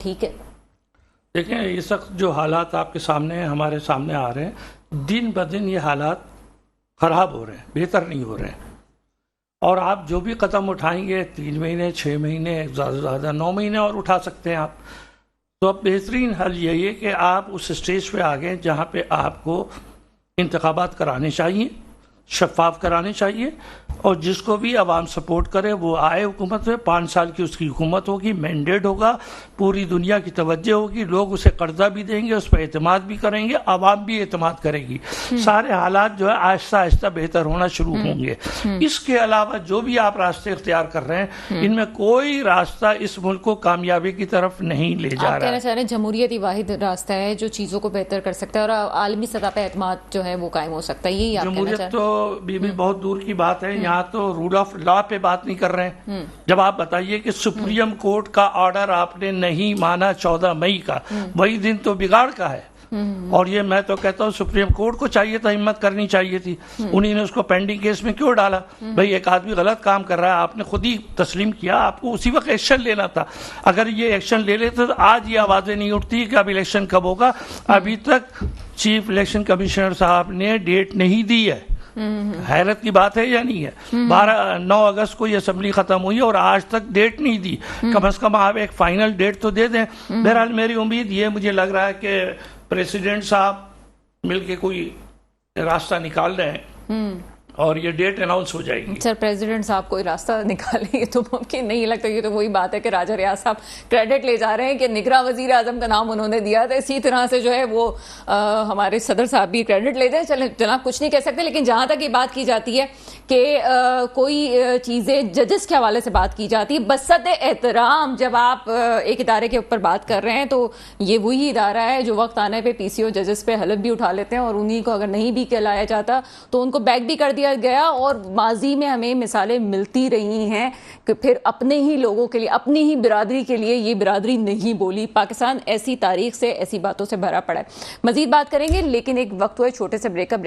ٹھیک ہے؟ دیکھیں اس وقت جو حالات آپ کے سامنے ہیں، ہمارے سامنے آ رہے ہیں، دن بدن یہ حالات خراب ہو رہے ہیں، بہتر نہیں ہو رہے ہیں، اور آپ جو بھی قدم اٹھائیں گے 3 مہینے 6 مہینے زیادہ سے زیادہ 9 مہینے اور اٹھا سکتے ہیں آپ. تو اب بہترین حل یہی ہے کہ آپ اس اسٹیج پہ آ گئے جہاں پہ آپ کو انتخابات کرانے چاہیے، شفاف کرانے چاہیے، اور جس کو بھی عوام سپورٹ کرے وہ آئے حکومت میں. 5 سال کی اس کی حکومت ہوگی، مینڈیٹ ہوگا، پوری دنیا کی توجہ ہوگی، لوگ اسے قرضہ بھی دیں گے، اس پہ اعتماد بھی کریں گے، عوام بھی اعتماد کرے گی. سارے حالات جو ہے آہستہ آہستہ بہتر ہونا شروع ہوں گے. اس کے علاوہ جو بھی آپ راستے اختیار کر رہے ہیں، ان میں کوئی راستہ اس ملک کو کامیابی کی طرف نہیں لے جا رہا ہے. آپ کہنا چاہ رہے ہیں جمہوریت ہی واحد راستہ ہے جو چیزوں کو بہتر کر سکتا ہے اور عالمی سطح پہ اعتماد جو ہے وہ قائم ہو سکتا ہے. یہی آپ کہنا چاہ رہے ہیں؟ جمہوریت تو بہت دور کی بات ہے. یہاں تو رول آف لا پہ بات نہیں کر رہے ہیں. جب آپ بتائیے کہ سپریم کورٹ کا آرڈر آپ نے نہیں مانا 14 مئی کا، وہی دن تو بگاڑ کا ہے. اور یہ میں تو کہتا ہوں سپریم کورٹ کو چاہیے تھا، ہمت کرنی چاہیے تھی. انہی نے اس کو پینڈنگ کیس میں کیوں ڈالا؟ بھئی ایک آدمی غلط کام کر رہا ہے، آپ نے خود ہی تسلیم کیا، آپ کو اسی وقت ایکشن لینا تھا. اگر یہ ایکشن لے لیتے تو آج یہ آوازیں نہیں اٹھتی کہ اب الیکشن کب ہوگا. ابھی تک چیف الیکشن کمشنر صاحب نے ڈیٹ نہیں دی ہے. حیرت کی بات ہے یا نہیں ہے؟ 9 اگست کو یہ اسمبلی ختم ہوئی اور آج تک ڈیٹ نہیں دی. کم از کم آپ ایک فائنل ڈیٹ تو دے دیں. بہرحال میری امید یہ مجھے لگ رہا ہے کہ پریزیڈنٹ صاحب مل کے کوئی راستہ نکال رہے ہیں اور یہ ڈیٹ اناؤنس ہو جائے گی. سر پریزیڈنٹ صاحب کوئی راستہ نکالیں گے تو ممکن نہیں لگتا. یہ تو وہی بات ہے کہ راجہ ریاض صاحب کریڈٹ لے جا رہے ہیں کہ نگراں وزیر اعظم کا نام انہوں نے دیا تھا. اسی طرح سے جو ہے وہ ہمارے صدر صاحب بھی کریڈٹ لے دیں. چلیں جناب کچھ نہیں کہہ سکتے، لیکن جہاں تک یہ بات کی جاتی ہے کہ کوئی چیزیں ججز کے حوالے سے بات کی جاتی ہے، بسط احترام جب آپ ایک ادارے کے اوپر بات کر رہے ہیں تو یہ وہی ادارہ ہے جو وقت آنے پہ پی سی او ججز پہ حلف بھی اٹھا لیتے ہیں، اور انہی کو اگر نہیں بھی کہلایا جاتا تو ان کو بیک بھی کر دیا گیا. اور ماضی میں ہمیں مثالیں ملتی رہی ہیں کہ پھر اپنے ہی لوگوں کے لیے، اپنی ہی برادری کے لیے یہ برادری نہیں بولی. پاکستان ایسی تاریخ سے، ایسی باتوں سے بھرا پڑا ہے. مزید بات کریں گے لیکن ایک وقت ہوئے چھوٹے سے بریک اپ.